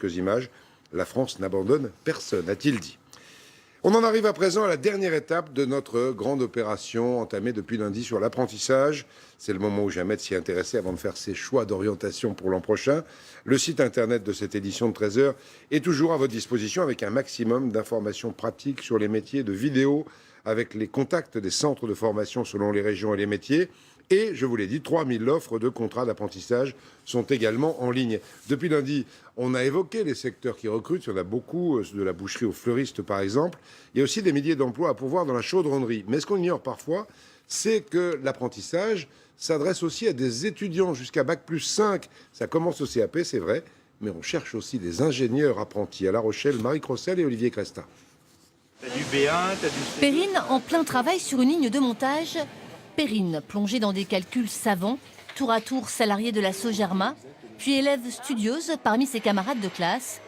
quelques images. La France n'abandonne personne, a-t-il dit. On en arrive à présent à la dernière étape de notre grande opération entamée depuis lundi sur l'apprentissage. C'est le moment ou jamais de s'y intéresser avant de faire ses choix d'orientation pour l'an prochain. Le site internet de cette édition de 13h est toujours à votre disposition avec un maximum d'informations pratiques sur les métiers, de vidéos avec les contacts des centres de formation selon les régions et les métiers. Et, je vous l'ai dit, 3000 offres de contrats d'apprentissage sont également en ligne. Depuis lundi, on a évoqué les secteurs qui recrutent. Il y en a beaucoup, de la boucherie aux fleuristes par exemple. Il y a aussi des milliers d'emplois à pourvoir dans la chaudronnerie. Mais ce qu'on ignore parfois, c'est que l'apprentissage s'adresse aussi à des étudiants jusqu'à Bac+5. Ça commence au CAP, c'est vrai, mais on cherche aussi des ingénieurs apprentis. À La Rochelle, Marie Crossel et Olivier Cresta. T'as du B1, t'as du C2. Perrine en plein travail sur une ligne de montage. Perrine, plongée dans des calculs savants, tour à tour salariée de la Sogerma, puis élève studieuse parmi ses camarades de classe.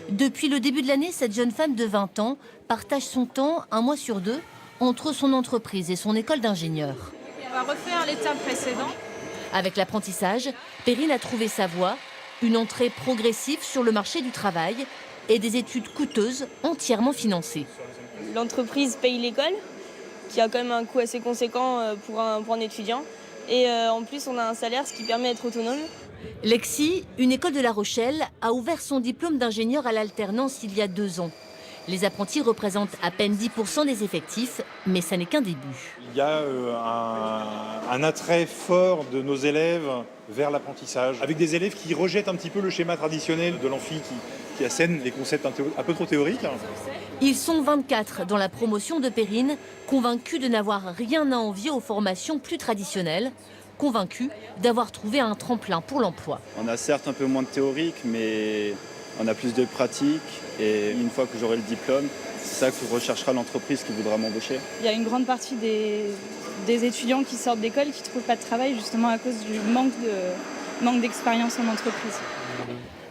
Depuis le début de l'année, cette jeune femme de 20 ans partage son temps, un mois sur deux, entre son entreprise et son école d'ingénieur. On va refaire l'étape précédente. Avec l'apprentissage, Perrine a trouvé sa voie, une entrée progressive sur le marché du travail et des études coûteuses entièrement financées. L'entreprise paye l'école, qui a quand même un coût assez conséquent pour un étudiant. Et en plus, on a un salaire, ce qui permet d'être autonome. Lexi, une école de La Rochelle, a ouvert son diplôme d'ingénieur à l'alternance il y a 2 ans. Les apprentis représentent à peine 10% des effectifs, mais ça n'est qu'un début. Il y a un attrait fort de nos élèves vers l'apprentissage, avec des élèves qui rejettent un petit peu le schéma traditionnel de l'amphi qui assène les concepts un peu trop théoriques. Ils sont 24 dans la promotion de Perrine, convaincus de n'avoir rien à envier aux formations plus traditionnelles, convaincus d'avoir trouvé un tremplin pour l'emploi. On a certes un peu moins de théorique, mais on a plus de pratique. Et une fois que j'aurai le diplôme, c'est ça que recherchera l'entreprise qui voudra m'embaucher. Il y a une grande partie des étudiants qui sortent d'école qui ne trouvent pas de travail justement à cause du manque d'expérience en entreprise.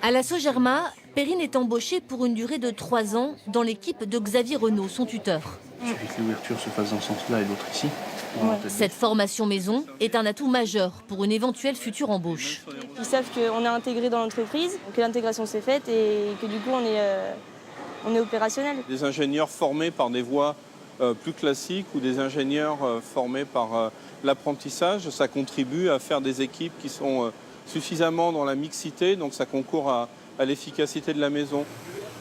À la Sogerma, Perrine est embauchée pour une durée de 3 ans dans l'équipe de Xavier Renaud, son tuteur. Il suffit que l'ouverture se fasse dans ce sens-là et l'autre ici. Cette formation maison est un atout majeur pour une éventuelle future embauche. Ils savent qu'on est intégré dans l'entreprise, que l'intégration s'est faite et que du coup, on est opérationnel. Des ingénieurs formés par des voies plus classiques ou des ingénieurs formés par l'apprentissage, ça contribue à faire des équipes qui sont suffisamment dans la mixité, donc ça concourt à l'efficacité de la maison.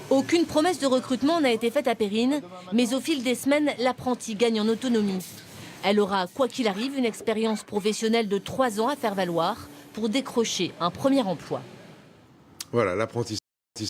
Aucune promesse de recrutement n'a été faite à Perrine, mais au fil des semaines, l'apprenti gagne en autonomie. Elle aura, quoi qu'il arrive, une expérience professionnelle de 3 ans à faire valoir pour décrocher un premier emploi. Voilà, l'apprentissage.